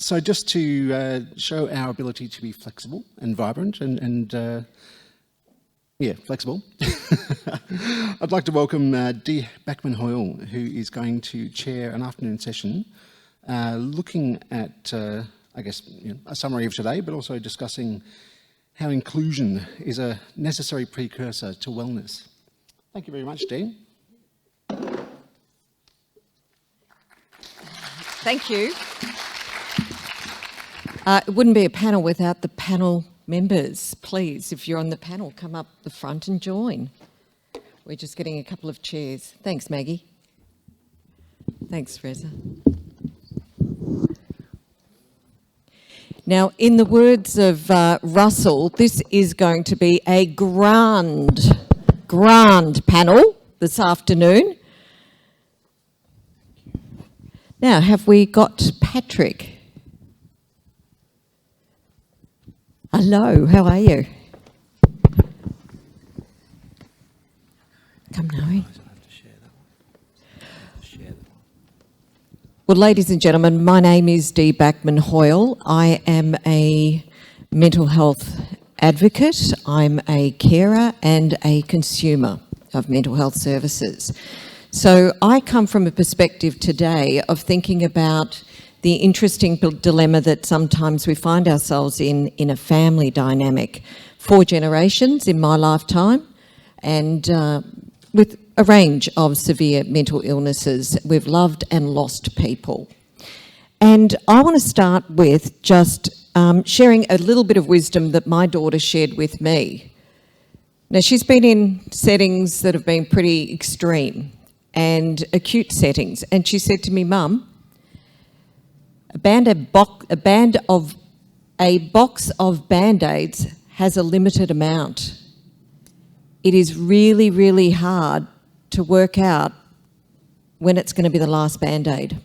So just to show our ability to be flexible and vibrant and flexible, I'd like to welcome Dee Backman-Hoyle, who is going to chair an afternoon session looking at, a summary of today, but also discussing how inclusion is a necessary precursor to wellness. Thank you very much, Dee. Thank you. It wouldn't be a panel without the panel members. Please, if you're on the panel, come up the front and join. We're just getting a couple of chairs. Thanks, Maggie. Thanks, Reza. Now, in the words of Russell, this is going to be a grand panel this afternoon. Now, have we got Patrick? Hello, how are you? Come now. Well, ladies and gentlemen, my name is Dee Backman-Hoyle. I am a mental health advocate. I'm a carer and a consumer of mental health services. So I come from a perspective today of thinking about the interesting dilemma that sometimes we find ourselves in a family dynamic. 4 generations in my lifetime, and with a range of severe mental illnesses. We've loved and lost people. And I want to start with just sharing a little bit of wisdom that my daughter shared with me. Now, she's been in settings that have been pretty extreme and acute settings, and she said to me, "Mum, a box of Band-Aids has a limited amount. It is really, really hard to work out when it's going to be the last Band-Aid.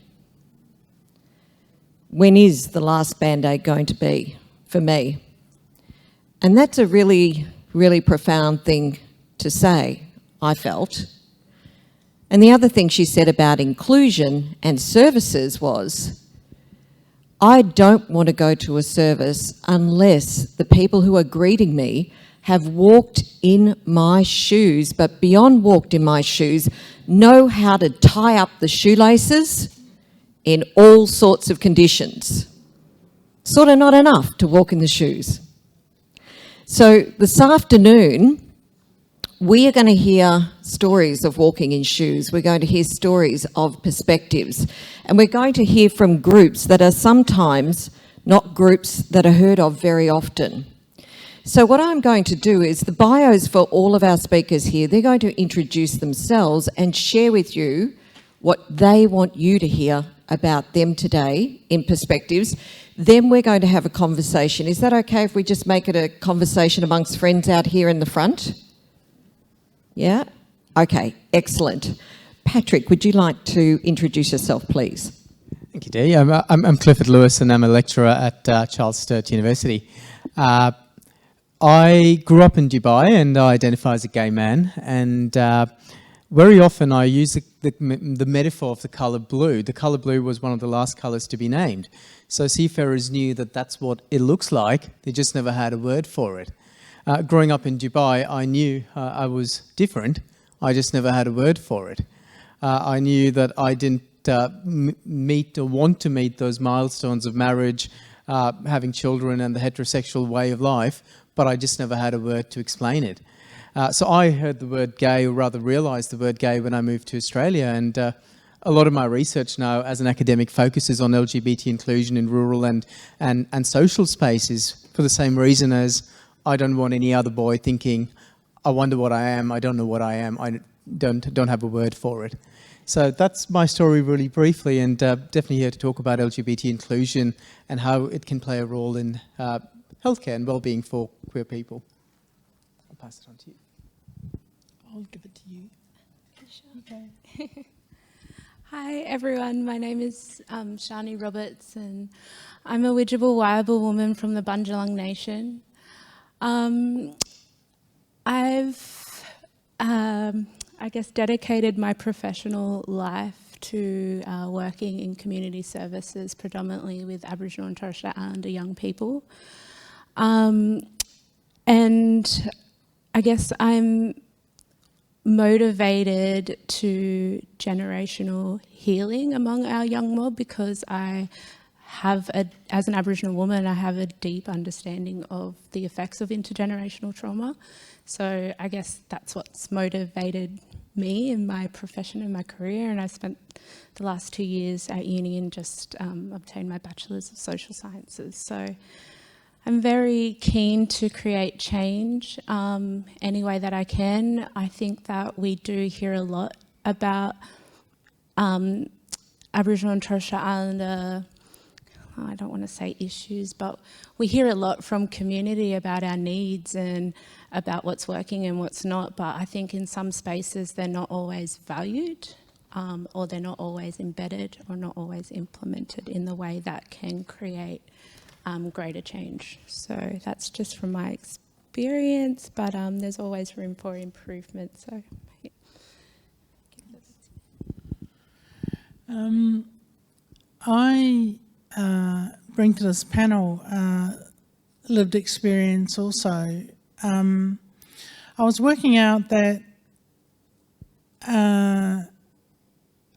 When is the last Band-Aid going to be for me?" And that's a really, really profound thing to say, I felt. And the other thing she said about inclusion and services was, "I don't want to go to a service unless the people who are greeting me have walked in my shoes, but beyond walked in my shoes, know how to tie up the shoelaces in all sorts of conditions." Sort of not enough to walk in the shoes. So this afternoon, we are going to hear stories of walking in shoes. We're going to hear stories of perspectives. And we're going to hear from groups that are sometimes not groups that are heard of very often. So what I'm going to do is the bios for all of our speakers here, they're going to introduce themselves and share with you what they want you to hear about them today in perspectives. Then we're going to have a conversation. Is that okay if we just make it a conversation amongst friends out here in the front? Yeah? Okay, excellent. Patrick, would you like to introduce yourself, please? Thank you, Dee. I'm Clifford Lewis, and I'm a lecturer at Charles Sturt University. I grew up in Dubai, and I identify as a gay man. And very often I use the metaphor of the colour blue. The colour blue was one of the last colours to be named. So seafarers knew that that's what it looks like. They just never had a word for it. Growing up in Dubai, I knew I was different. I just never had a word for it. I knew that I didn't meet or want to meet those milestones of marriage, having children and the heterosexual way of life, but I just never had a word to explain it. So I heard the word gay, or rather realised the word gay when I moved to Australia, and a lot of my research now as an academic focuses on LGBT inclusion in rural and social spaces for the same reason as I don't want any other boy thinking, "I wonder what I am, I don't know what I am, I don't have a word for it." So that's my story really briefly, and definitely here to talk about LGBT inclusion and how it can play a role in healthcare and well-being for queer people. I'll pass it on to you. I'll give it to you. Okay. Hi everyone, my name is Sharnie Roberts, and I'm a Widjabul Waiable woman from the Bundjalung Nation. I've, I guess, dedicated my professional life to working in community services, predominantly with Aboriginal and Torres Strait Islander young people. And I guess I'm motivated to generational healing among our young mob because I have, as an Aboriginal woman, I have a deep understanding of the effects of intergenerational trauma. So I guess that's what's motivated me in my profession and my career. And I spent the last 2 years at uni and just obtained my Bachelor's of Social Sciences. So I'm very keen to create change any way that I can. I think that we do hear a lot about Aboriginal and Torres Strait Islander, I don't want to say issues, but we hear a lot from community about our needs and about what's working and what's not. But I think in some spaces they're not always valued or they're not always embedded or not always implemented in the way that can create greater change. So that's just from my experience, but there's always room for improvement. So, yeah. I bring to this panel lived experience also. I was working out that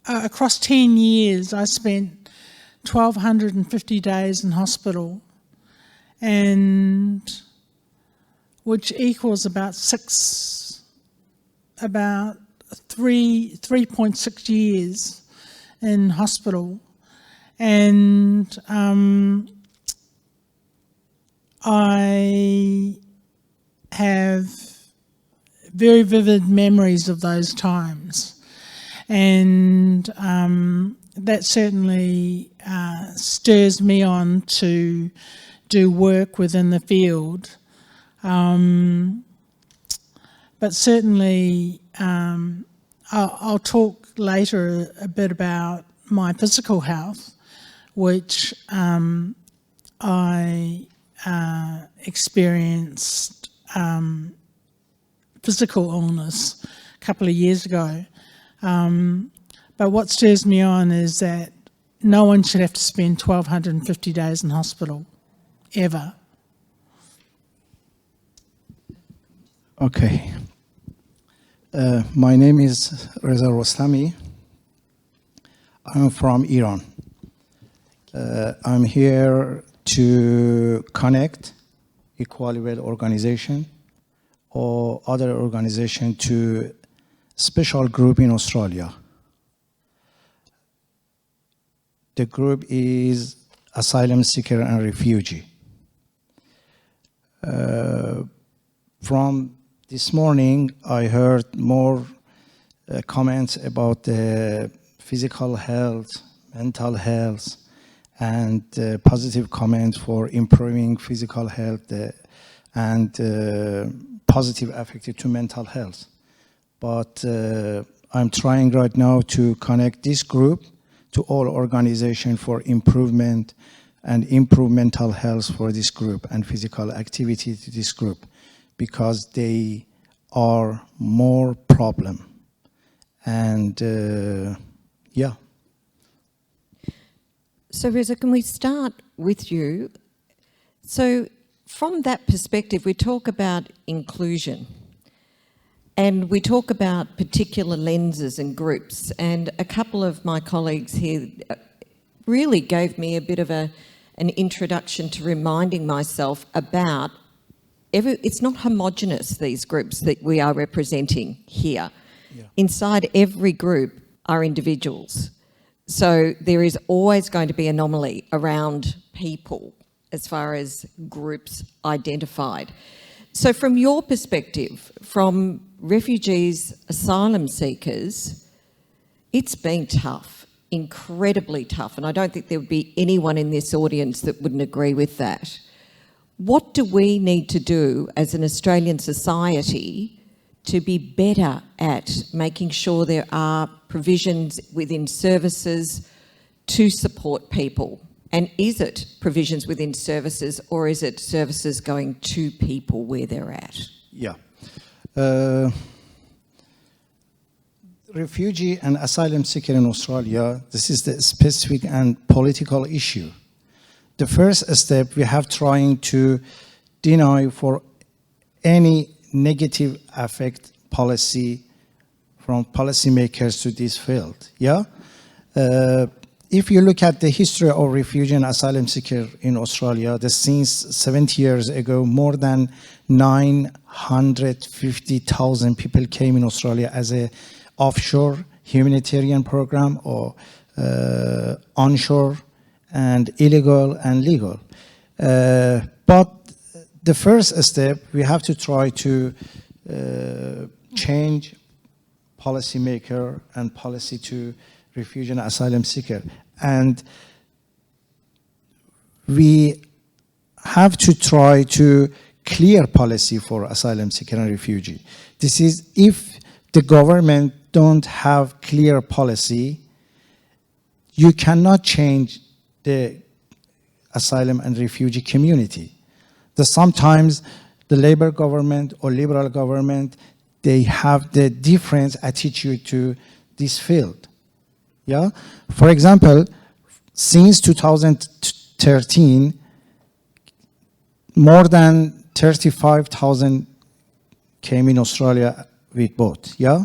across 10 years I spent 1,250 days in hospital, and which equals about 3.6 years in hospital. And I have very vivid memories of those times, and that certainly stirs me on to do work within the field. But certainly I'll talk later a bit about my physical health, which I experienced physical illness a couple of years ago. But what stirs me on is that no one should have to spend 1,250 days in hospital, ever. Okay. My name is Reza Rostami. I'm from Iran. I'm here to connect Equally Well organization or other organization to special group in Australia. The group is Asylum Seeker and Refugee. From this morning, I heard more comments about the physical health, mental health, and positive comments for improving physical health and positive affected to mental health. But I'm trying right now to connect this group to all organizations for improvement and improve mental health for this group and physical activity to this group, because they are more problem. And yeah. So Reza, can we start with you? So from that perspective, we talk about inclusion and we talk about particular lenses and groups, and a couple of my colleagues here really gave me a bit of an introduction to reminding myself about it's not homogenous, these groups that we are representing here. Yeah. Inside every group are individuals. So there is always going to be anomaly around people as far as groups identified. So from your perspective, from refugees, asylum seekers, it's been tough, incredibly tough, and I don't think there would be anyone in this audience that wouldn't agree with that. What do we need to do as an Australian society to be better at making sure there are provisions within services to support people? And is it provisions within services, or is it services going to people where they're at? Yeah. refugee and asylum seeker in Australia, this is the specific and political issue. The first step, we have trying to deny for any negative effect policy from policymakers to this field. Yeah. If you look at the history of refugee and asylum seeker in Australia, since 70 years ago, more than 950,000 people came in Australia as a offshore humanitarian program or onshore and illegal and legal. But the first step, we have to try to change policymaker and policy to refugee and asylum seeker. And we have to try to clear policy for asylum seeker and refugee. This is if the government don't have clear policy, you cannot change the asylum and refugee community. Sometimes the Labour government or Liberal government, they have the different attitude to this field. Yeah. For example, since 2013, more than 35,000 came in Australia with boat. Yeah.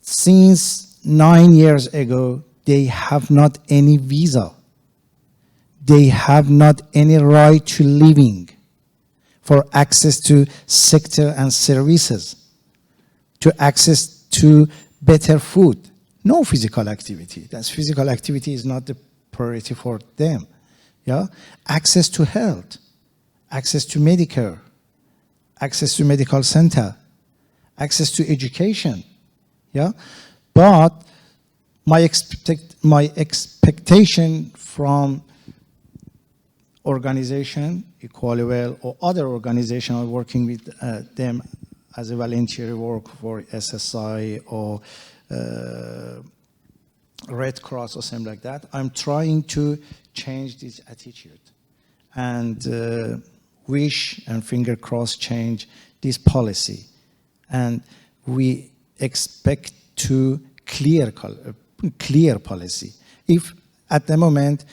Since 9 years ago, they have not any visa. They have not any right to living, for access to sector and services, to access to better food. No physical activity. That's physical activity is not the priority for them. Yeah, access to health, access to Medicare, access to medical center, access to education. Yeah, but my expectation from organization, Equalwell, or other organizations working with them as a volunteer work for SSI or Red Cross or something like that. I'm trying to change this attitude and wish and finger cross change this policy. And we expect to clear policy. If at the moment,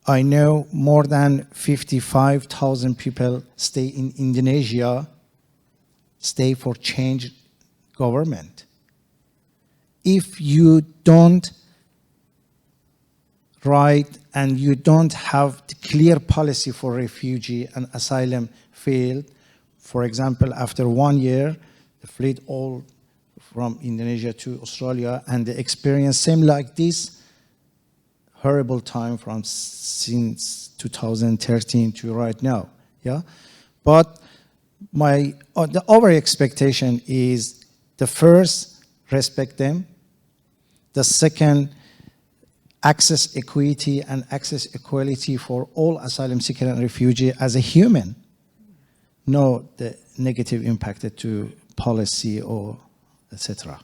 I know more than 55,000 people stay in Indonesia, stay for change government. If you don't write and you don't have the clear policy for refugee and asylum field, for example, after 1 year, the fleet all from Indonesia to Australia, and the experience same like this, horrible time from since 2013 to right now, yeah. But the our expectation is the first, respect them. The second, access equity and access equality for all asylum seeker and refugee as a human. No, the negative impact to policy or etc.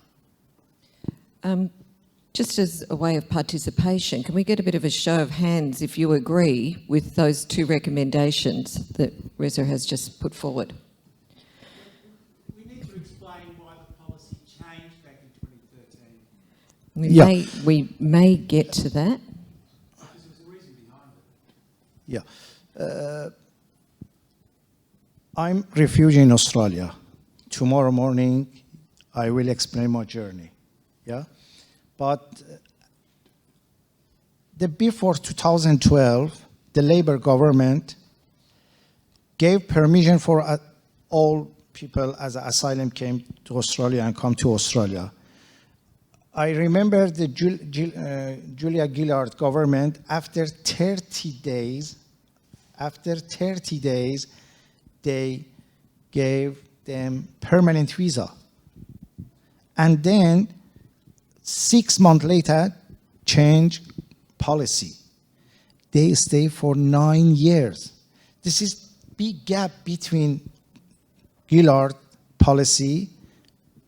Just as a way of participation, can we get a bit of a show of hands if you agree with those two recommendations that Reza has just put forward? We need to explain why the policy changed back in 2013. We may get to that. Because there's a reason behind it. Yeah. I'm refugee in Australia. Tomorrow morning, I will explain my journey. Yeah. But before 2012, the Labour government gave permission for all people as asylum came to Australia and come to Australia. I remember the Julia Gillard government, after 30 days, they gave them permanent visa. And then 6 months later, change policy. They stay for 9 years. This is big gap between Gillard policy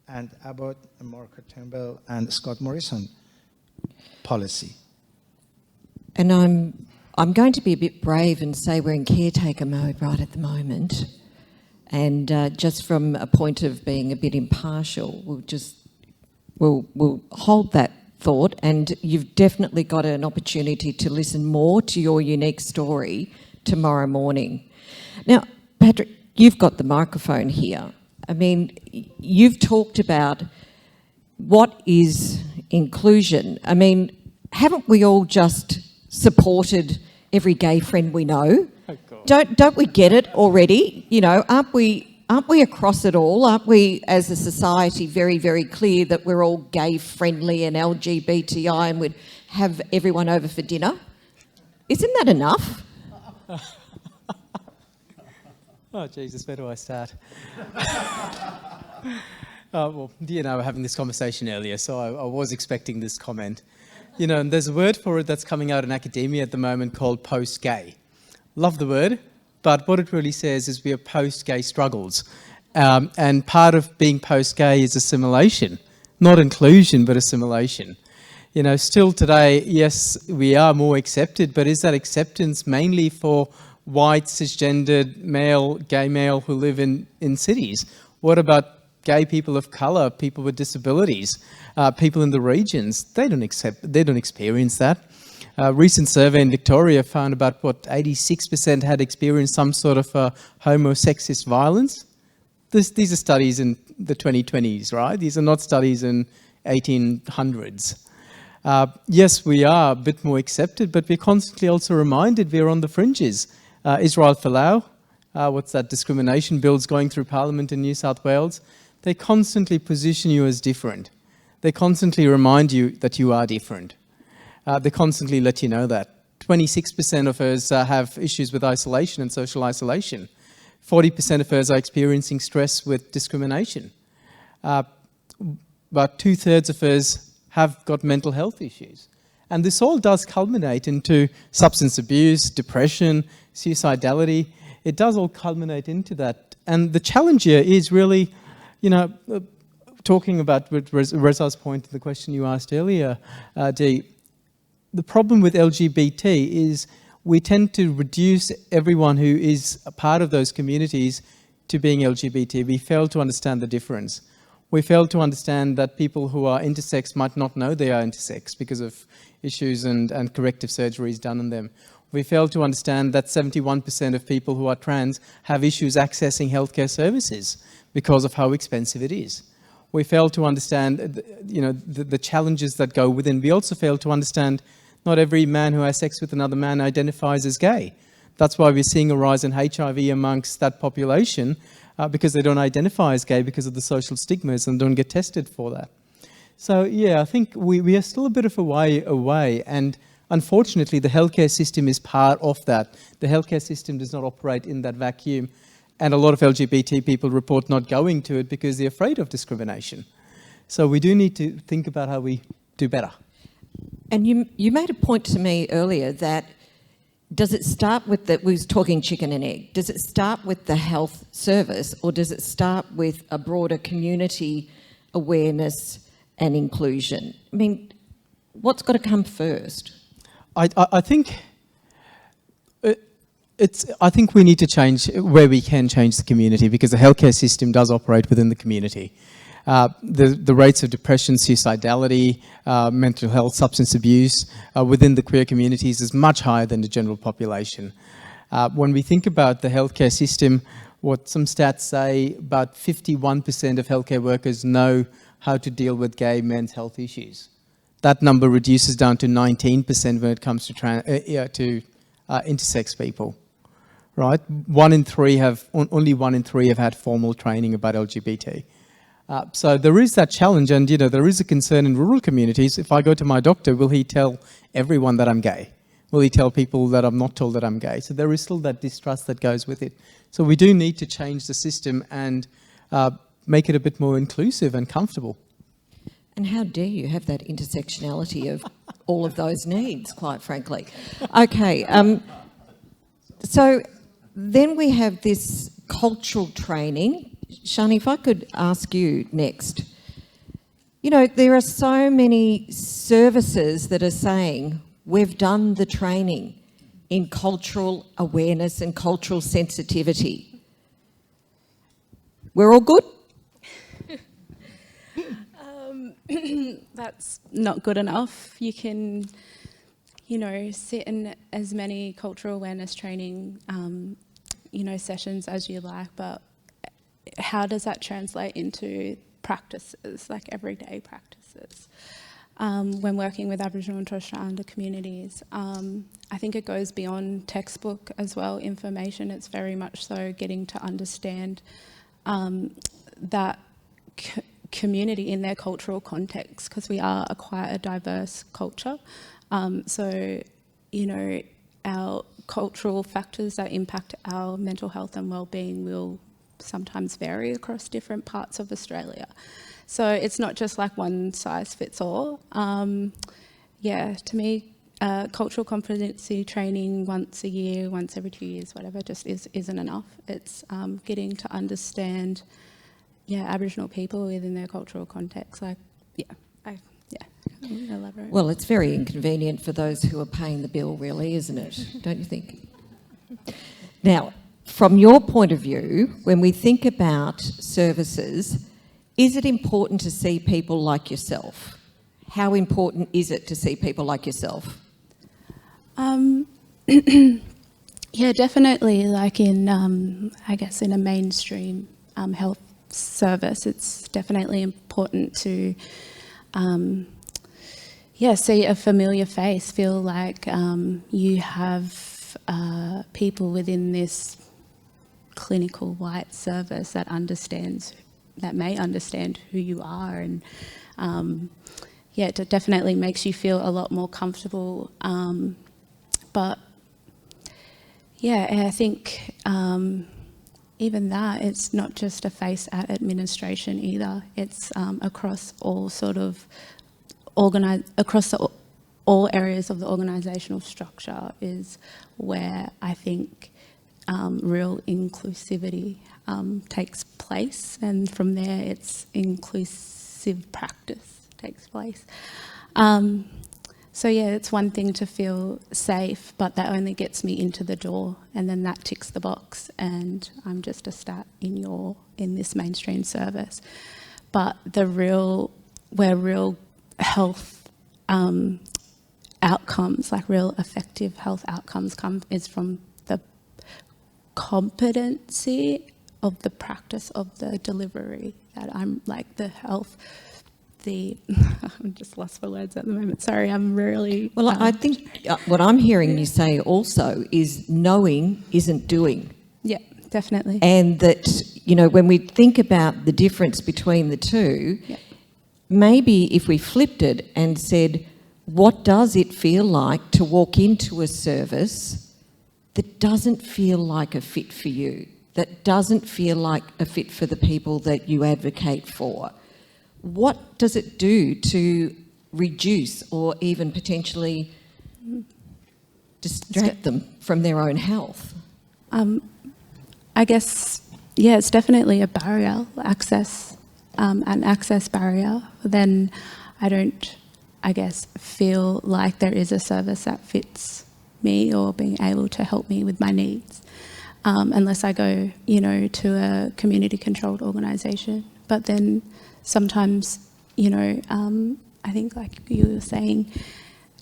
and Abbott, and Margaret Turnbull, and Scott Morrison policy. And I'm going to be a bit brave and say we're in caretaker mode right at the moment. And just from a point of being a bit impartial, we'll just we'll hold that thought, and you've definitely got an opportunity to listen more to your unique story tomorrow morning. Now, Patrick, you've got the microphone here. I mean, you've talked about what is inclusion. I mean, haven't we all just supported every gay friend we know? Oh, God. Don't we get it already? You know, aren't we across it all? Aren't we, as a society, very, very clear that we're all gay friendly and LGBTI and would have everyone over for dinner? Isn't that enough? Oh, Jesus, where do I start? Well, you and I were having this conversation earlier, so I was expecting this comment. You know, and there's a word for it that's coming out in academia at the moment called post-gay. Love the word, but what it really says is we are post-gay struggles. And part of being post-gay is assimilation, not inclusion, but assimilation. You know, still today, yes, we are more accepted, but is that acceptance mainly for white, cisgendered, male, gay male who live in cities? What about gay people of colour, people with disabilities, people in the regions? They don't experience that. A recent survey in Victoria found about, 86% had experienced some sort of homosexist violence. These are studies in the 2020s, right? These are not studies in 1800s. Yes, we are a bit more accepted, but we're constantly also reminded we're on the fringes. Israel Folau, what's that, discrimination bills going through Parliament in New South Wales? They constantly position you as different. They constantly remind you that you are different. They constantly let you know that. 26% of us have issues with isolation and social isolation. 40% of us are experiencing stress with discrimination. About 2/3 of us have got mental health issues. And this all does culminate into substance abuse, depression, suicidality. It does all culminate into that. And the challenge here is really, you know, talking about Reza's point, the question you asked earlier, Dee, the problem with LGBT is we tend to reduce everyone who is a part of those communities to being LGBT. We fail to understand the difference. We fail to understand that people who are intersex might not know they are intersex because of issues and corrective surgeries done on them. We fail to understand that 71% of people who are trans have issues accessing healthcare services because of how expensive it is. We fail to understand, you know, the challenges that go within. We also fail to understand not every man who has sex with another man identifies as gay. That's why we're seeing a rise in HIV amongst that population, because they don't identify as gay because of the social stigmas and don't get tested for that. So yeah, I think we are still a bit of a way away, and unfortunately the healthcare system is part of that. The healthcare system does not operate in that vacuum, and a lot of LGBT people report not going to it because they're afraid of discrimination. So we do need to think about how we do better. And you made a point to me earlier that, does it start with we was talking chicken and egg, does it start with the health service, or does it start with a broader community awareness and inclusion? I mean, what's got to come first? I think I think we need to change where we can change the community, because the healthcare system does operate within the community. The rates of depression, suicidality, mental health, substance abuse within the queer communities is much higher than the general population. When we think about the healthcare system, what some stats say, about 51% of healthcare workers know how to deal with gay men's health issues. That number reduces down to 19% when it comes to intersex people. Right? Only one in three have had formal training about LGBT. So there is that challenge, and you know, there is a concern in rural communities. If I go to my doctor, will he tell everyone that I'm gay? Will he tell people that I'm not told that I'm gay? So there is still that distrust that goes with it. So we do need to change the system and make it a bit more inclusive and comfortable. And how dare you have that intersectionality of all of those needs, quite frankly. Okay, so then we have this cultural training. Sharnie, if I could ask you next. You know, there are so many services that are saying, we've done the training in cultural awareness and cultural sensitivity. We're all good? that's not good enough. You can, sit in as many cultural awareness training, sessions as you like, but how does that translate into practices, like everyday practices? When working with Aboriginal and Torres Strait Islander communities, I think it goes beyond textbook as well, information. It's very much so getting to understand that community in their cultural context, because we are quite a diverse culture. So, our cultural factors that impact our mental health and well-being will sometimes vary across different parts of Australia. So it's not just like one size fits all. To me, cultural competency training once a year, once every 2 years, whatever, just isn't enough. It's getting to understand, Aboriginal people within their cultural context. Elaborate. Well, it's very inconvenient for those who are paying the bill, really, isn't it? Don't you think? Now, from your point of view, when we think about services, is it important to see people like yourself? How important is it to see people like yourself? Definitely. Like in, in a mainstream health service, it's definitely important to, see a familiar face, feel like you have people within this clinical white service that may understand who you are, and it definitely makes you feel a lot more comfortable. But I think even that, it's not just a face at administration either. It's across all sort of all areas of the organisational structure is where I think real inclusivity takes place, and from there it's inclusive practice takes place. It's one thing to feel safe, but that only gets me into the door, and then that ticks the box, and I'm just a stat in this mainstream service. But where real health outcomes, like real effective health outcomes come, is from the competency of the practice of the delivery, that I'm like the health, I'm just lost for words at the moment. Sorry, I'm really... Well, I think what I'm hearing you say also is knowing isn't doing. Yeah, definitely. And that, when we think about the difference between the two, maybe if we flipped it and said, what does it feel like to walk into a service that doesn't feel like a fit for you, that doesn't feel like a fit for the people that you advocate for? What does it do to reduce or even potentially distract them from their own health? I guess, it's definitely a barrier, access, an access barrier. Then I don't, feel like there is a service that fits me or being able to help me with my needs, unless I go, to a community-controlled organisation. But then sometimes, I think like you were saying,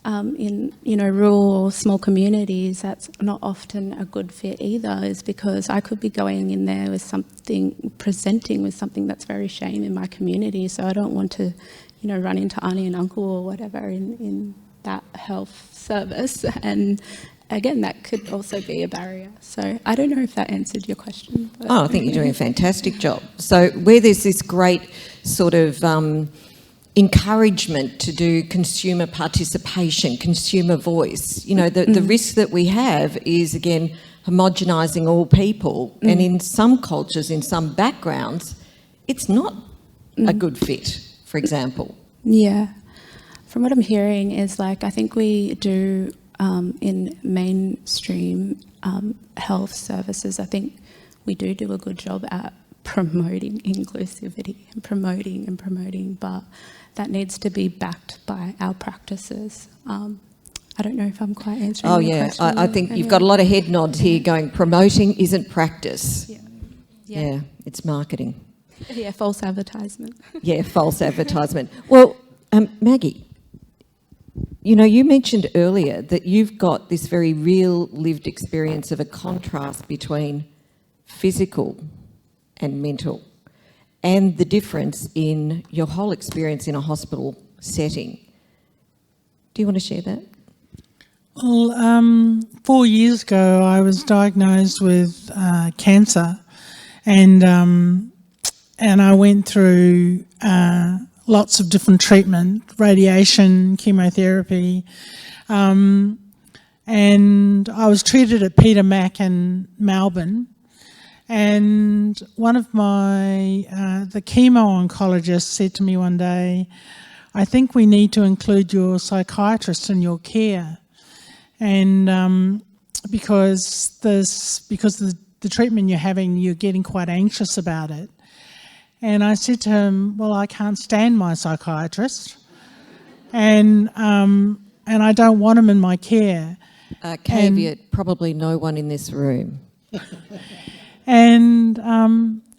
in, rural or small communities, that's not often a good fit either, is because I could be going in there with something, presenting with something that's very shame in my community, so I don't want to, run into auntie and uncle or whatever in that health service, and again, that could also be a barrier. So I don't know if that answered your question. But I think you're doing a fantastic job. So where there's this great sort of encouragement to do consumer participation, consumer voice, the risk that we have is, again, homogenising all people. And in some cultures, in some backgrounds, it's not a good fit, for example. Yeah. From what I'm hearing is I think we do in mainstream health services, I think we do a good job at promoting inclusivity and promoting, but that needs to be backed by our practices. I don't know if I'm quite answering your question. I think you've got a lot of head nods here going, promoting isn't practice. Yeah, it's marketing. Yeah, false advertisement. Yeah, false advertisement. Well, Maggie, you know, you mentioned earlier that you've got this very real lived experience of a contrast between physical and mental, and the difference in your whole experience in a hospital setting. Do you want to share that? Well, 4 years ago, I was diagnosed with cancer, and I went through lots of different treatment, radiation, chemotherapy, and I was treated at Peter Mac in Melbourne. And one of the chemo oncologists said to me one day, "I think we need to include your psychiatrist in your care." And because the treatment you're having, you're getting quite anxious about it. And I said to him, "Well, I can't stand my psychiatrist, and I don't want him in my care." Caveat, probably no one in this room. And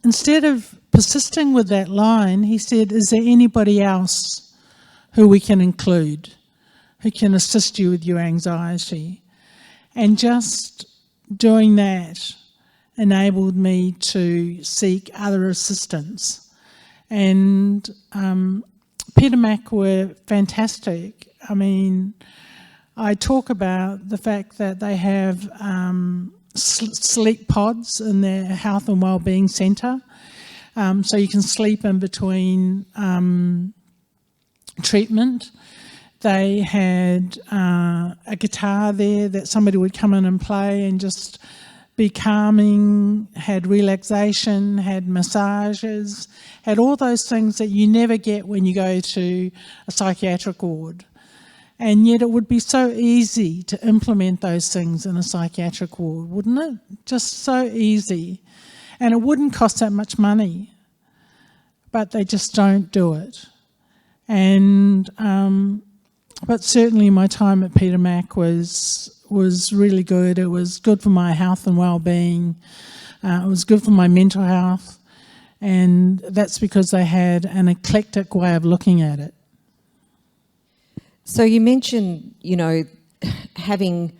instead of persisting with that line, he said, "Is there anybody else who we can include, who can assist you with your anxiety?" And just doing that enabled me to seek other assistance. And Peter Mac were fantastic. I mean, I talk about the fact that they have sleep pods in their health and wellbeing centre, so you can sleep in between treatment. They had a guitar there that somebody would come in and play and just be calming, had relaxation, had massages, had all those things that you never get when you go to a psychiatric ward. And yet it would be so easy to implement those things in a psychiatric ward, wouldn't it? Just so easy. And it wouldn't cost that much money, but they just don't do it. And but certainly my time at Peter Mac was really good. It was good for my health and well-being. It was good for my mental health. And that's because they had an eclectic way of looking at it. So you mentioned, you know, having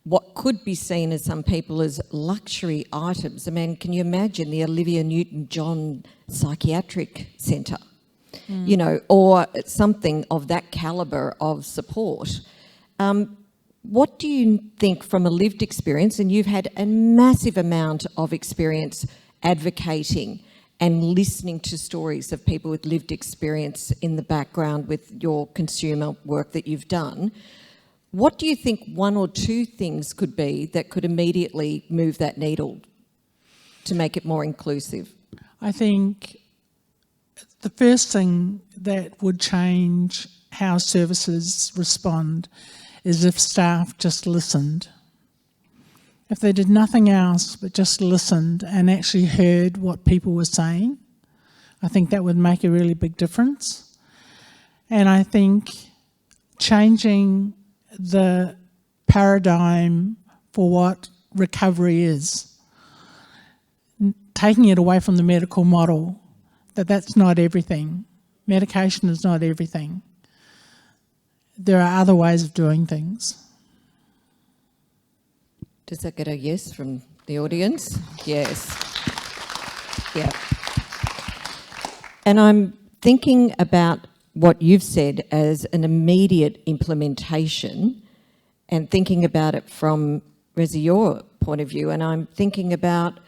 what could be seen as some people as luxury items. I mean, can you imagine the Olivia Newton-John Psychiatric Centre? You know, or something of that calibre of support. What do you think from a lived experience, and you've had a massive amount of experience advocating and listening to stories of people with lived experience in the background with your consumer work that you've done, what do you think one or two things could be that could immediately move that needle to make it more inclusive? I think the first thing that would change how services respond is if staff just listened. If they did nothing else but just listened and actually heard what people were saying, I think that would make a really big difference. And I think changing the paradigm for what recovery is, taking it away from the medical model, that's not everything. Medication is not everything. There are other ways of doing things. Does that get a yes from the audience? Yes. Yeah. And I'm thinking about what you've said as an immediate implementation and thinking about it from, Reza, your point of view, and I'm thinking about,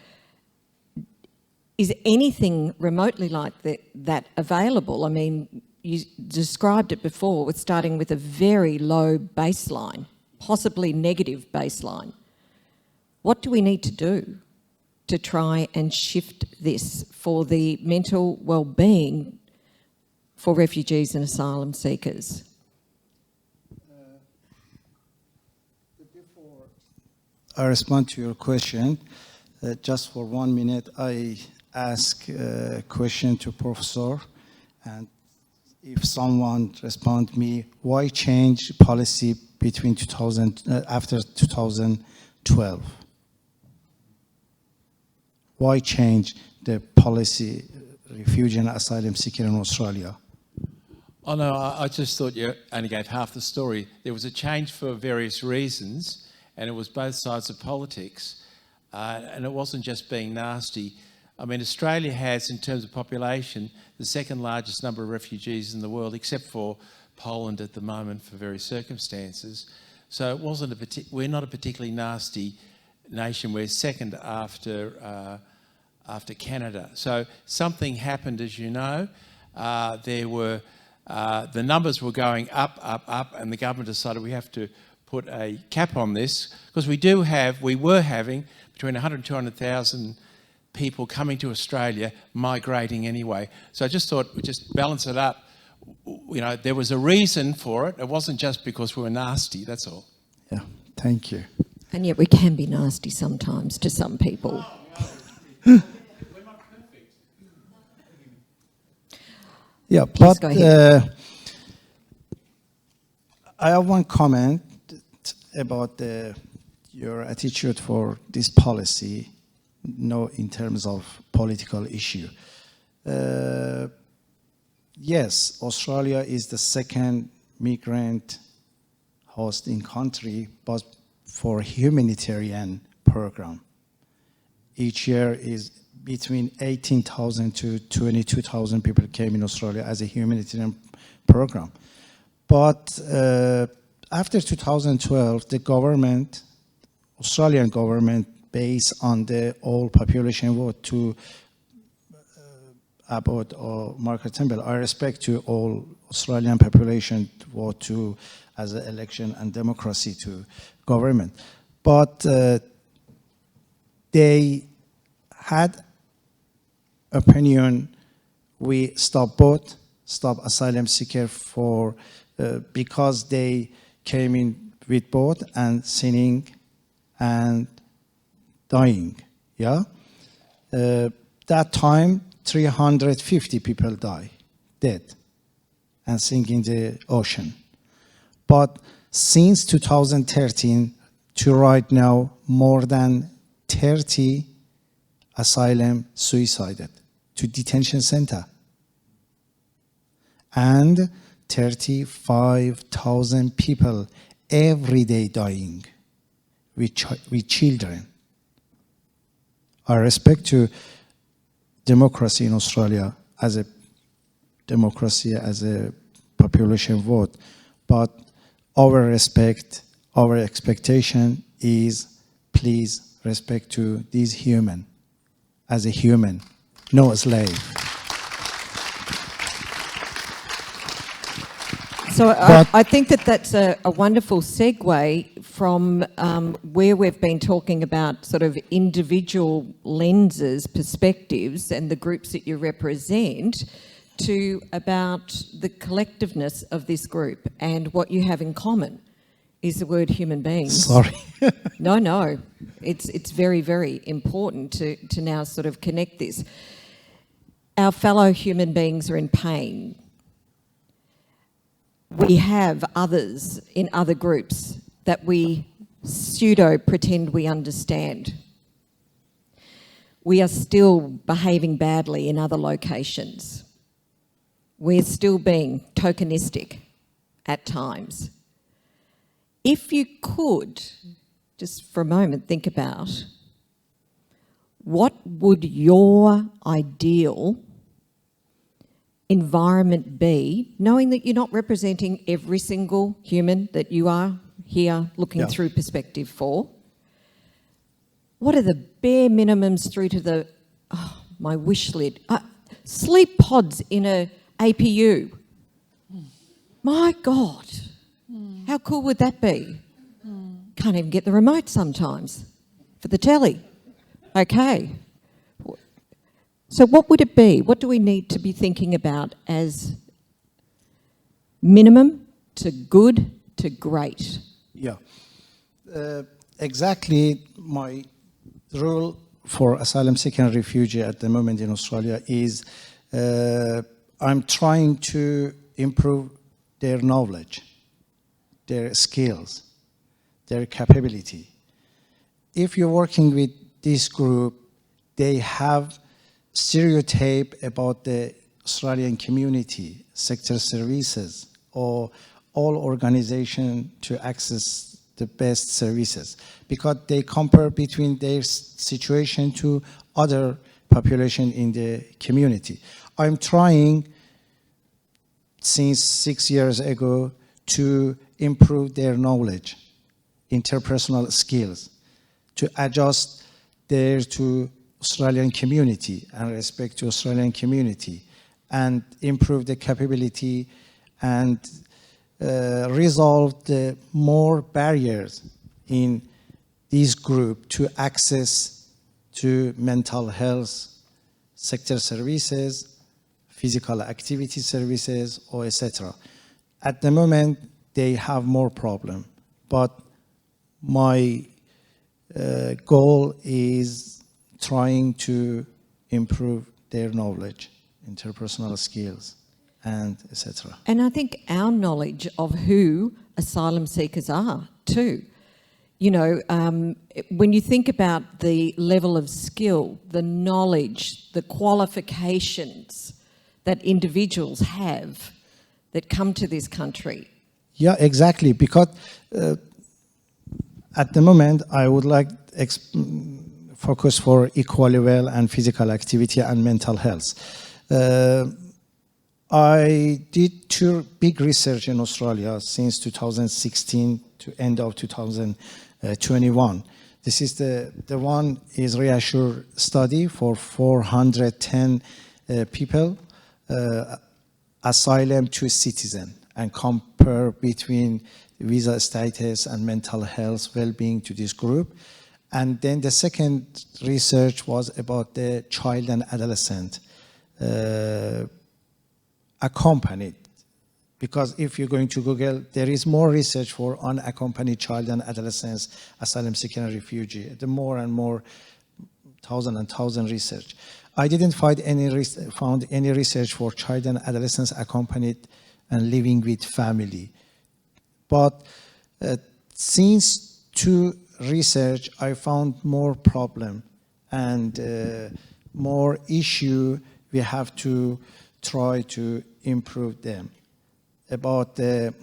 is anything remotely like that available? I mean, you described it before with starting with a very low baseline, possibly negative baseline. What do we need to do to try and shift this for the mental well-being for refugees and asylum seekers? Before I respond to your question, just for 1 minute, I ask a question to Professor, and if someone respond me, why change policy between after 2012? Why change the policy refugee and asylum seeker in Australia? Oh no, I just thought you only gave half the story. There was a change for various reasons, and it was both sides of politics, and it wasn't just being nasty. I mean, Australia has, in terms of population, the second largest number of refugees in the world, except for Poland at the moment for various circumstances. So it wasn't we're not a particularly nasty nation. We're second after Canada. So something happened, as you know. The numbers were going up, and the government decided we have to put a cap on this, because we were having between 100 and 200,000 people coming to Australia, migrating anyway. So I just thought we'd just balance it up. You know, there was a reason for it. It wasn't just because we were nasty, that's all. Yeah, thank you. And yet we can be nasty sometimes to some people. Yeah, Please but go ahead. I have one comment about your attitude for this policy, in terms of political issue. Yes, Australia is the second migrant hosting country, but for humanitarian program. Each year is between 18,000 to 22,000 people came in Australia as a humanitarian program. But after 2012, the government, Australian government, based on the all population vote to Abbott or Margaret Turnbull, I respect to all Australian population vote to as an election and democracy to government. But they had opinion, we stop asylum seeker for because they came in with boat and sinning and dying. Yeah, that time 350 people dead and sink in the ocean. But since 2013 to right now, more than 30 asylum suicided to detention center, and 35,000 people every day dying with children. I respect to democracy in Australia as a democracy, as a population vote, but our respect, our expectation is please respect to these human as a human, no slave. So I think that's a wonderful segue from where we've been talking about sort of individual lenses, perspectives, and the groups that you represent, to about the collectiveness of this group, and what you have in common is the word human beings. Sorry. No, it's very, very important to now sort of connect this. Our fellow human beings are in pain. We have others in other groups that we pseudo-pretend we understand. We are still behaving badly in other locations. We're still being tokenistic at times. If you could, just for a moment, think about what would your ideal environment be, knowing that you're not representing every single human that you are here looking through perspective for. What are the bare minimums through to the, my wish list? Sleep pods in a APU. My God, how cool would that be? Can't even get the remote sometimes for the telly. Okay. So what would it be? What do we need to be thinking about as minimum to good to great? Yeah, exactly. My rule for asylum seeker and refugee at the moment in Australia is I'm trying to improve their knowledge, their skills, their capability. If you're working with this group, they have stereotype about the Australian community, sector services, or all organizations to access the best services, because they compare between their situation to other population in the community. I'm trying since 6 years ago to improve their knowledge, interpersonal skills, to adjust there to Australian community and respect to Australian community, and improve the capability and resolve the more barriers in this group to access to mental health sector services, physical activity services, or etc. At the moment, they have more problem, but my goal is trying to improve their knowledge, interpersonal skills, and etc. And I think our knowledge of who asylum seekers are too. You know, when you think about the level of skill, the knowledge, the qualifications that individuals have that come to this country. Yeah, exactly, because at the moment I would like focus for equally well and physical activity and mental health. I did 2 big research in Australia since 2016 to end of 2021. This is the one is Reassure study for 410 people, asylum to citizen, and compare between visa status and mental health well-being to this group. And then the second research was about the child and adolescent accompanied. Because if you're going to Google, there is more research for unaccompanied child and adolescents, asylum seeker and refugee. The more and more, thousand research. I didn't find any research for child and adolescents accompanied and living with family. But since 2 research, I found more problem and more issue we have to try to improve them. About the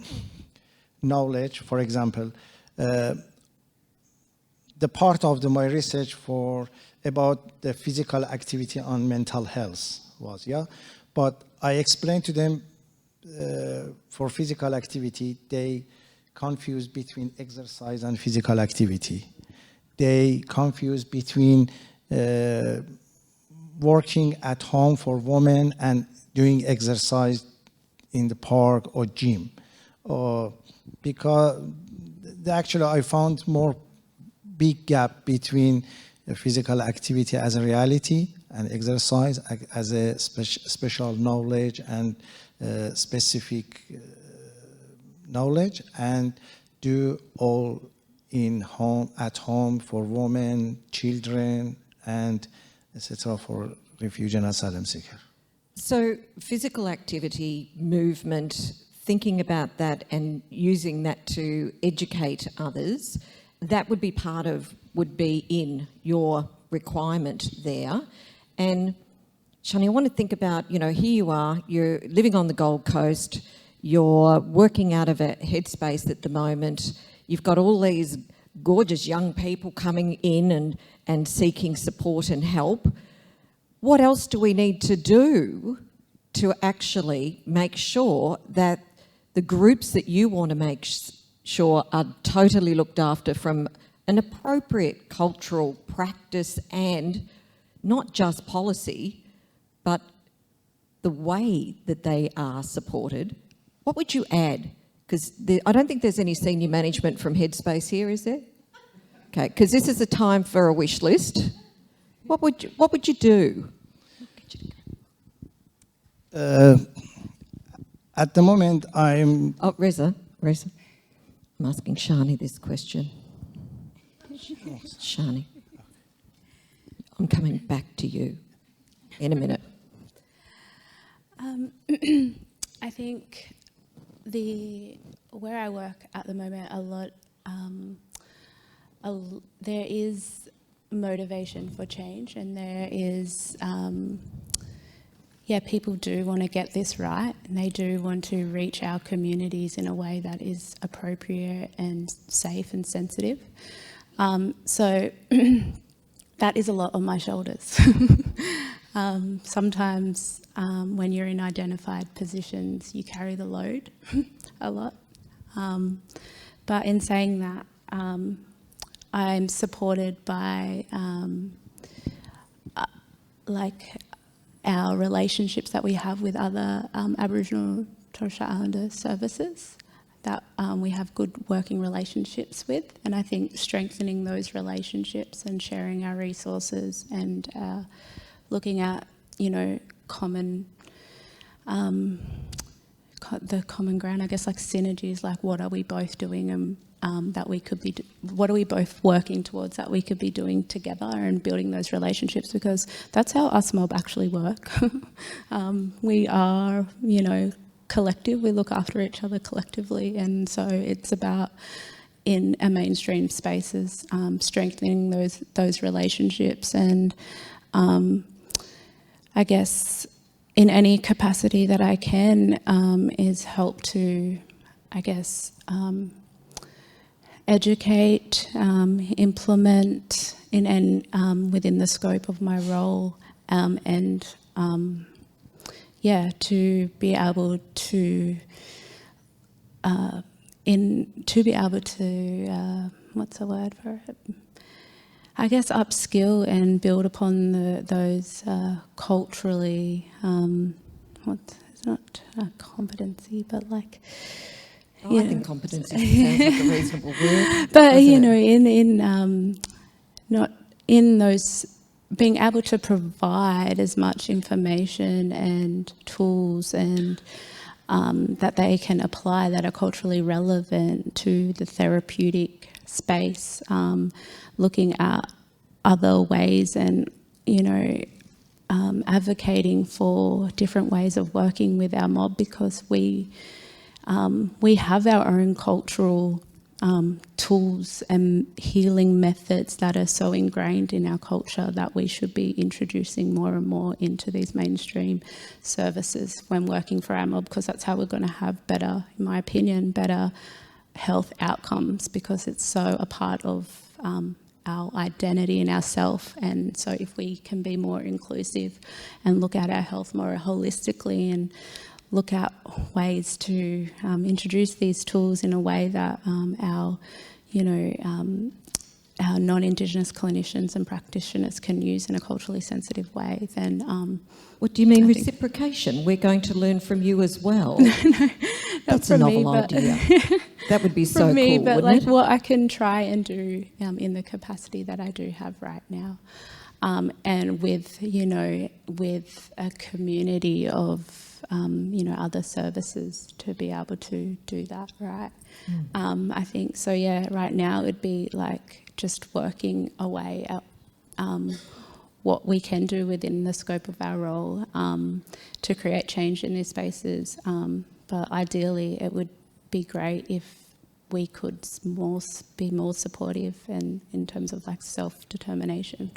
knowledge, for example, the part of my research for about the physical activity on mental health was, but I explained to them for physical activity, they confuse between exercise and physical activity. They confuse between working at home for women and doing exercise in the park or gym. Because actually I found more big gap between physical activity as a reality and exercise as a special knowledge and specific knowledge, and do all in home, at home for women, children, and etc. for refugee and asylum seeker. So physical activity, movement, thinking about that and using that to educate others, that would be would be in your requirement there. And Sharnie, I want to think about, you know, here you are, you're living on the Gold Coast, you're working out of a headspace at the moment, you've got all these gorgeous young people coming in and seeking support and help. What else do we need to do to actually make sure that the groups that you want to make sure are totally looked after from an appropriate cultural practice and not just policy, but the way that they are supported? What would you add? Because I don't think there's any senior management from Headspace here, is there? Okay, because this is a time for a wish list. What would you do? At the moment, I'm... Oh, Reza. I'm asking Sharnie this question. Sharnie, I'm coming back to you in a minute. I think where I work at the moment, there is motivation for change, and there is, people do want to get this right, and they do want to reach our communities in a way that is appropriate and safe and sensitive. So that is a lot on my shoulders. Sometimes when you're in identified positions, you carry the load a lot. But in saying that, I'm supported by our relationships that we have with other Aboriginal Torres Strait Islander services that we have good working relationships with, and I think strengthening those relationships and sharing our resources and looking at, common the common ground, I guess, like synergies, like what are we both doing and that we could be, what are we both working towards that we could be doing together, and building those relationships, because that's how us mob actually work. We are, collective, we look after each other collectively, and so it's about, in a mainstream spaces, strengthening those relationships, and I guess in any capacity that I can is help to, I guess, educate, implement within the scope of my role, and to be able to what's the word for it? I guess upskill and build upon those culturally, it's not a competency, but like, I think competency sounds like a reasonable word. But not in those, being able to provide as much information and tools and that they can apply that are culturally relevant to the therapeutic space, looking at other ways and, advocating for different ways of working with our mob, because we have our own cultural tools and healing methods that are so ingrained in our culture that we should be introducing more and more into these mainstream services when working for our mob, because that's how we're going to have better, in my opinion, better health outcomes, because it's so a part of our identity and our self. And so if we can be more inclusive and look at our health more holistically and look at ways to introduce these tools in a way that our non-Indigenous clinicians and practitioners can use in a culturally sensitive way, then... What do you mean reciprocation? We're going to learn from you as well. No, that's a novel idea. That would be so cool, wouldn't it? Like what I can try and do in the capacity that I do have right now, and with a community of other services to be able to do that, right? I think so. Yeah, right now it would be like just working away at what we can do within the scope of our role to create change in these spaces. But ideally, it would be great if we could be more supportive and in terms of like self-determination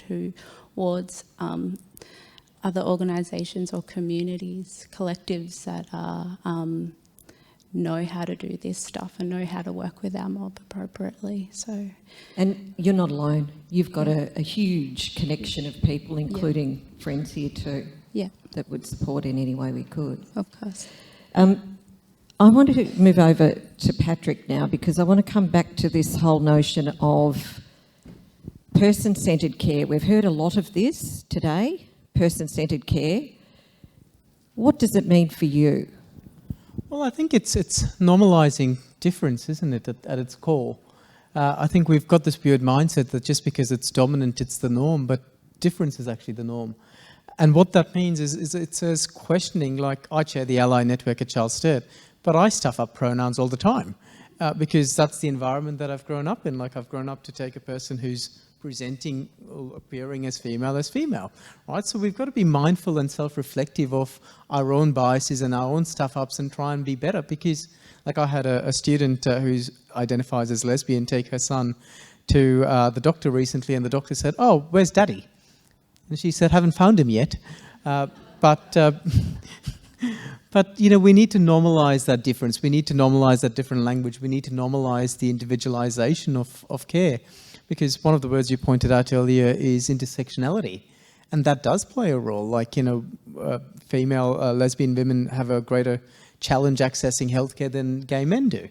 towards other organisations or communities, collectives that are know how to do this stuff and know how to work with our mob appropriately. So, and you're not alone. You've got a huge connection of people, including friends here too, that would support in any way we could. Of course. I wanted to move over to Patrick now, because I want to come back to this whole notion of person-centred care. We've heard a lot of this today, person-centred care. What does it mean for you? Well, I think it's normalising difference, isn't it, at its core? I think we've got this weird mindset that just because it's dominant, it's the norm, but difference is actually the norm. And what that means is it says questioning, like I chair the Ally Network at Charles Sturt, but I stuff up pronouns all the time because that's the environment that I've grown up in. Like I've grown up to take a person who's presenting or appearing as female, right? So we've got to be mindful and self-reflective of our own biases and our own stuff-ups and try and be better, because like I had a student who identifies as lesbian take her son to the doctor recently, and the doctor said, "Oh, where's Daddy?" And she said, "Haven't found him yet." But you know, we need to normalise that difference. We need to normalise that different language. We need to normalise the individualisation of care, because one of the words you pointed out earlier is intersectionality, and that does play a role. Like, you know, female lesbian women have a greater challenge accessing healthcare than gay men do.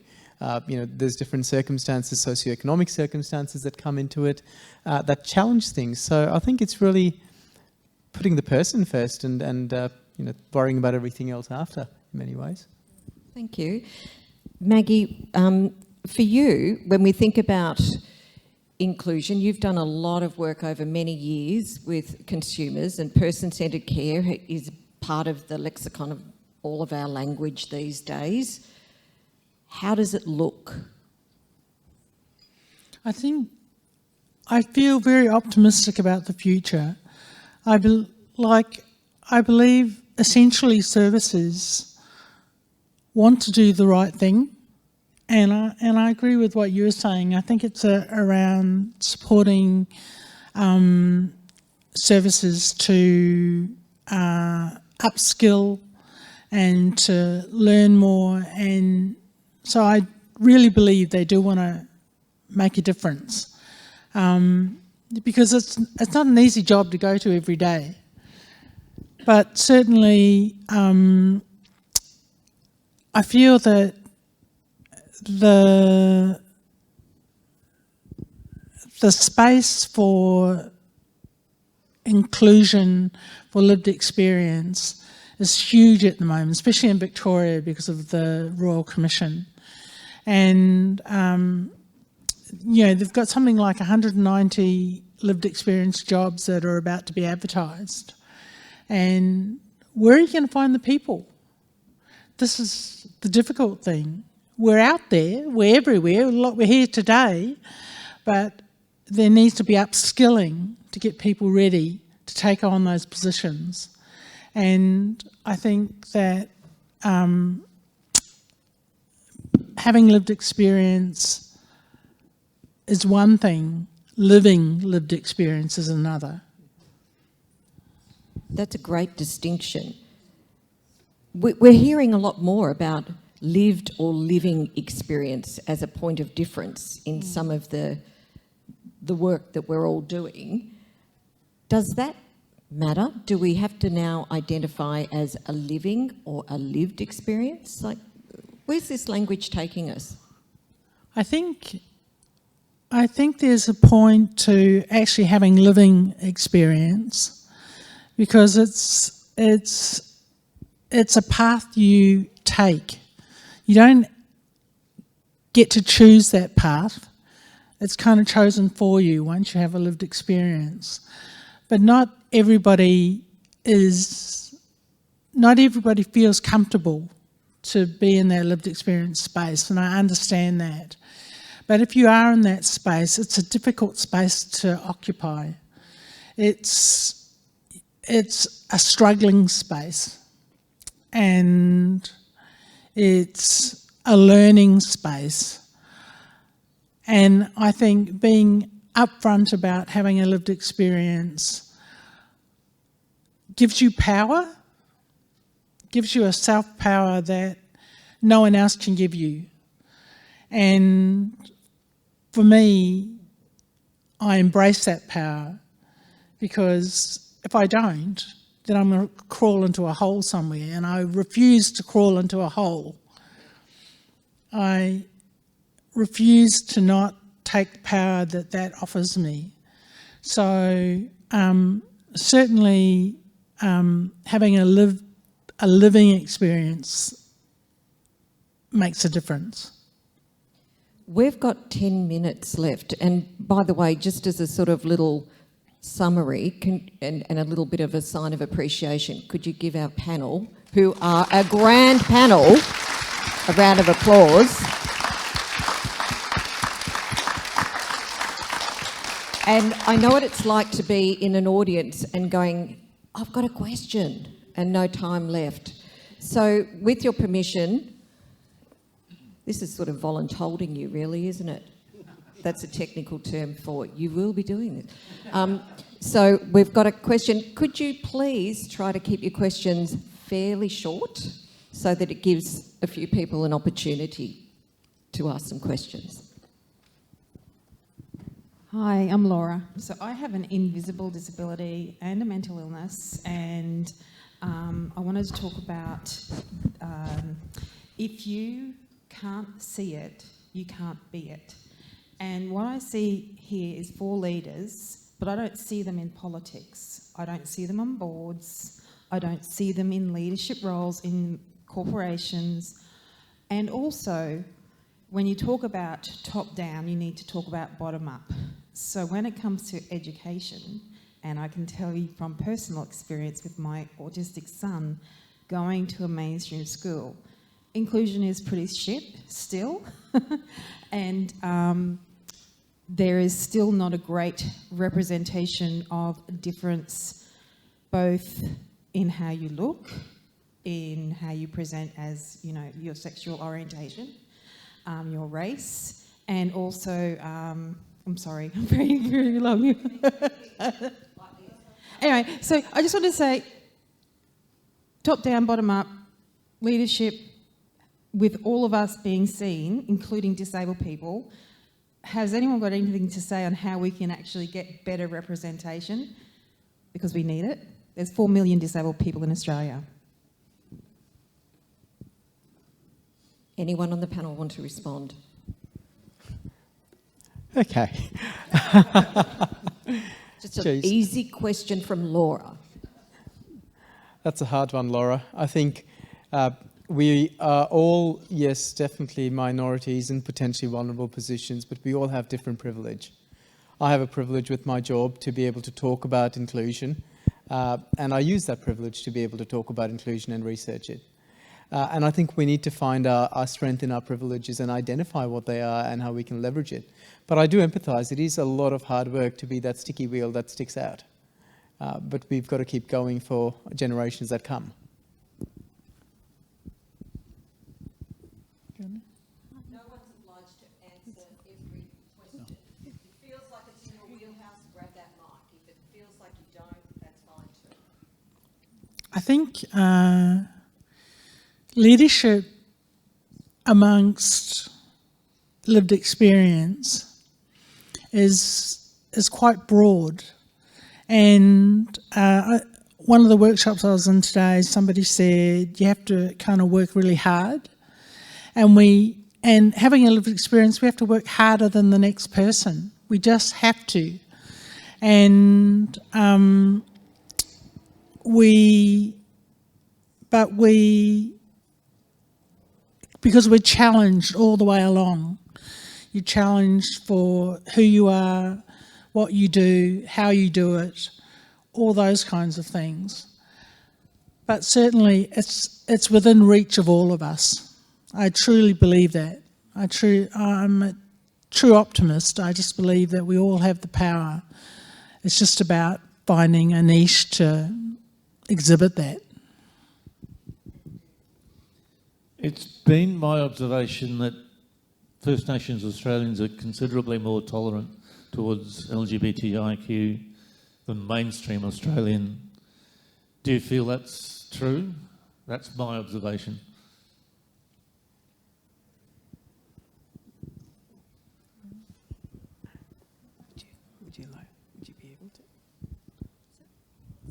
You know, there's different circumstances, socioeconomic circumstances that come into it that challenge things. So I think it's really putting the person first and you know, worrying about everything else after in many ways. Thank you. Maggie, for you, when we think about inclusion, you've done a lot of work over many years with consumers, and person-centred care is part of the lexicon of all of our language these days. How does it look? I feel very optimistic about the future. I believe essentially services want to do the right thing, and I agree with what you were saying. I think it's around supporting services to upskill and to learn more, and so I really believe they do want to make a difference, because it's not an easy job to go to every day. But certainly, I feel that the space for inclusion, for lived experience, is huge at the moment, especially in Victoria because of the Royal Commission. And, you know, they've got something like 190 lived experience jobs that are about to be advertised. And where are you going to find the people? This is the difficult thing. We're out there, we're everywhere, we're here today, but there needs to be upskilling to get people ready to take on those positions. And I think that having lived experience is one thing, living lived experience is another. That's a great distinction. We're hearing a lot more about lived or living experience as a point of difference in some of the work that we're all doing. Does that matter? Do we have to now identify as a living or a lived experience? Like, where's this language taking us? I think there's a point to actually having living experience, because it's a path you take. You don't get to choose that path. It's kind of chosen for you once you have a lived experience. But not everybody feels comfortable to be in that lived experience space, and I understand that. But if you are in that space, it's a difficult space to occupy. It's a struggling space, and it's a learning space. And I think being upfront about having a lived experience gives you power, gives you a self-power that no one else can give you. And for me, I embrace that power, because if I don't, then I'm going to crawl into a hole somewhere, and I refuse to crawl into a hole. I refuse to not take the power that offers me. So certainly having a living experience makes a difference. We've got 10 minutes left, and by the way, just as a sort of little summary and a little bit of a sign of appreciation, could you give our panel, who are a grand panel, a round of applause? And I know what it's like to be in an audience and going, I've got a question, and no time left. So with your permission, this is sort of voluntolding you really, isn't it? that's a technical term for you will be doing it. So we've got a question. Could you please try to keep your questions fairly short so that it gives a few people an opportunity to ask some questions? Hi, I'm Laura. So I have an invisible disability and a mental illness, and I wanted to talk about if you can't see it, you can't be it. And what I see here is 4 leaders, but I don't see them in politics. I don't see them on boards. I don't see them in leadership roles in corporations. And also, when you talk about top down, you need to talk about bottom up. So when it comes to education, and I can tell you from personal experience with my autistic son going to a mainstream school, inclusion is pretty shit still. And there is still not a great representation of difference, both in how you look, in how you present as, you know, your sexual orientation, your race, and also, I'm sorry, I'm very, very long. Anyway, so I just want to say, top down, bottom up, leadership, with all of us being seen, including disabled people. Has anyone got anything to say on how we can actually get better representation? Because we need it. There's 4 million disabled people in Australia. Anyone on the panel want to respond? Okay. Just an easy question from Laura. That's a hard one, Laura. I think we are all, yes, definitely minorities in potentially vulnerable positions, but we all have different privilege. I have a privilege with my job to be able to talk about inclusion, and I use that privilege to be able to talk about inclusion and research it. And I think we need to find our strength in our privileges and identify what they are and how we can leverage it. But I do empathise. It is a lot of hard work to be that sticky wheel that sticks out. But we've got to keep going for generations that come. No one's obliged to answer every question. If it feels like it's in your wheelhouse, grab that mic. If it feels like you don't, that's fine too. I think leadership amongst lived experience is quite broad. And one of the workshops I was in today, somebody said you have to kind of work really hard. And having a lived experience, we have to work harder than the next person. We just have to. And because we're challenged all the way along. You're challenged for who you are, what you do, how you do it, all those kinds of things. But certainly it's within reach of all of us. I truly believe that. I'm a true optimist. I just believe that we all have the power. It's just about finding a niche to exhibit that. It's been my observation that First Nations Australians are considerably more tolerant towards LGBTIQ than mainstream Australian. Do you feel that's true? That's my observation. Would you be able to?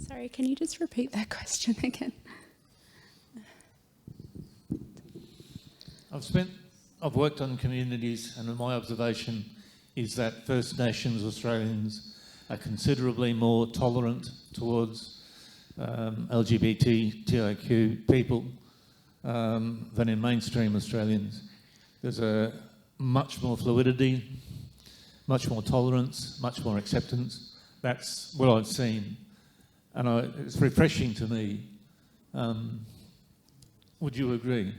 Sorry, can you just repeat that question again? I've worked on communities, and my observation is that First Nations Australians are considerably more tolerant towards LGBTIQ people than in mainstream Australians. There's a much more fluidity, much more tolerance, much more acceptance. That's what I've seen, and it's refreshing to me. Would you agree?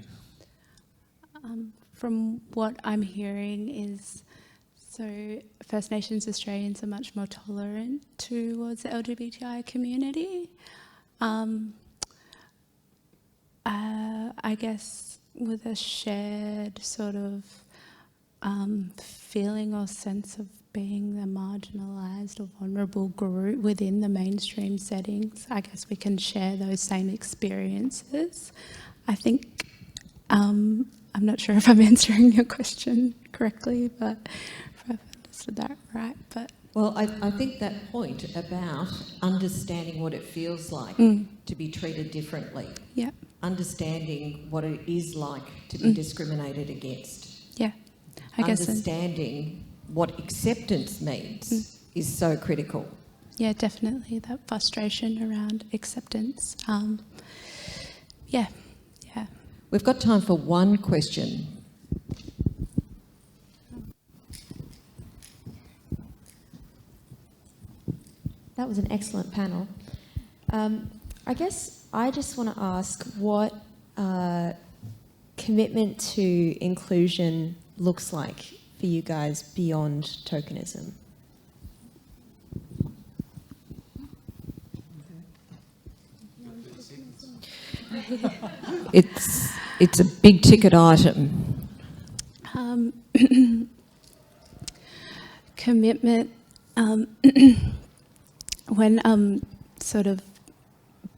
From what I'm hearing is, so First Nations Australians are much more tolerant towards the LGBTI community. I guess with a shared sort of feeling or sense of being the marginalised or vulnerable group within the mainstream settings. I guess we can share those same experiences. I think, I'm not sure if I'm answering your question correctly, but if I've understood that right. But well, I think that point about understanding what it feels like to be treated differently, understanding what it is like to be discriminated against, I guess understanding what acceptance means is so critical. Yeah, definitely, that frustration around acceptance. We've got time for one question. That was an excellent panel. I guess I just want to ask what commitment to inclusion looks like for you guys beyond tokenism. It's a big ticket item. Commitment. When sort of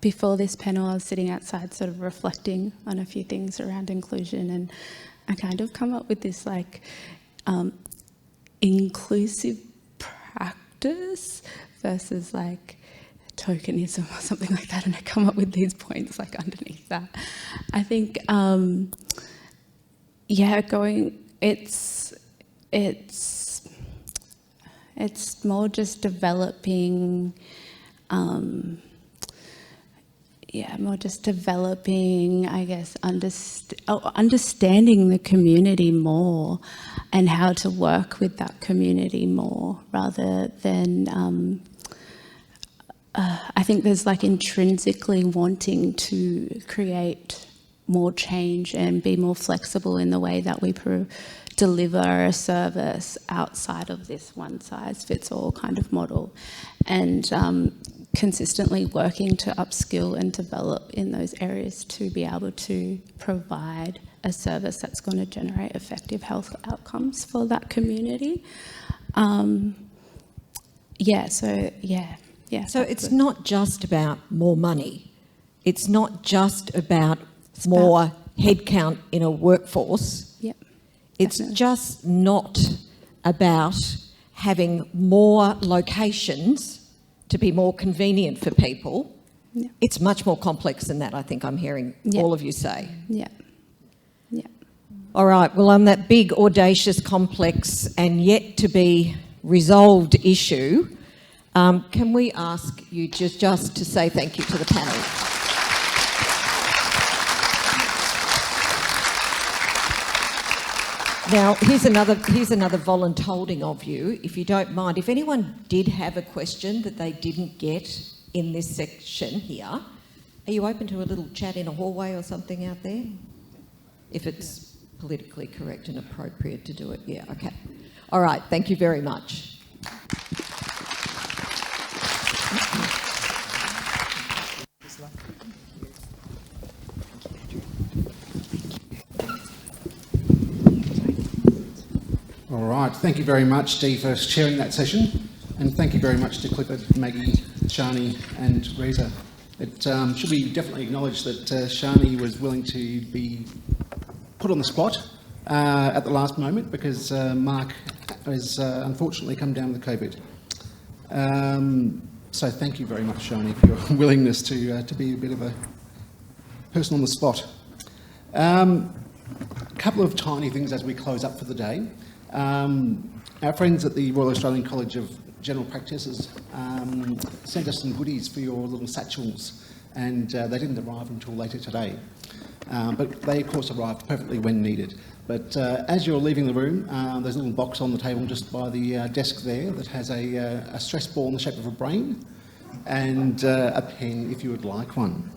before this panel, I was sitting outside sort of reflecting on a few things around inclusion, and I kind of come up with this like inclusive practice versus like tokenism or something like that, and I come up with these points like underneath that. I think it's more just developing I guess understanding the community more and how to work with that community more, rather than I think there's like intrinsically wanting to create more change and be more flexible in the way that we deliver a service outside of this one-size-fits-all kind of model, and consistently working to upskill and develop in those areas to be able to provide a service that's going to generate effective health outcomes for that community. So it's not just about more money. It's not just about more headcount in a workforce. It's just not about having more locations to be more convenient for people. It's much more complex than that, I think I'm hearing all of you say. All right, well, on that big, audacious, complex and yet to be resolved issue, can we ask you just to say thank you to the panel? Now, here's another voluntolding of you, if you don't mind. If anyone did have a question that they didn't get in this section here, are you open to a little chat in a hallway or something out there? If it's politically correct and appropriate to do it. Yeah, okay. All right, thank you very much. All right, thank you very much, Dee, for chairing that session, and thank you very much to Clifford, Maggie, Sharnie and Reza. It should be definitely acknowledged that Sharnie was willing to be put on the spot at the last moment because Mark has unfortunately come down with COVID. So thank you very much, Sharnie, for your willingness to be a bit of a person on the spot. A couple of tiny things as we close up for the day. Our friends at the Royal Australian College of General Practitioners sent us some goodies for your little satchels, and they didn't arrive until later today. But they, of course, arrived perfectly when needed. But as you're leaving the room, there's a little box on the table just by the desk there that has a stress ball in the shape of a brain and a pen if you would like one.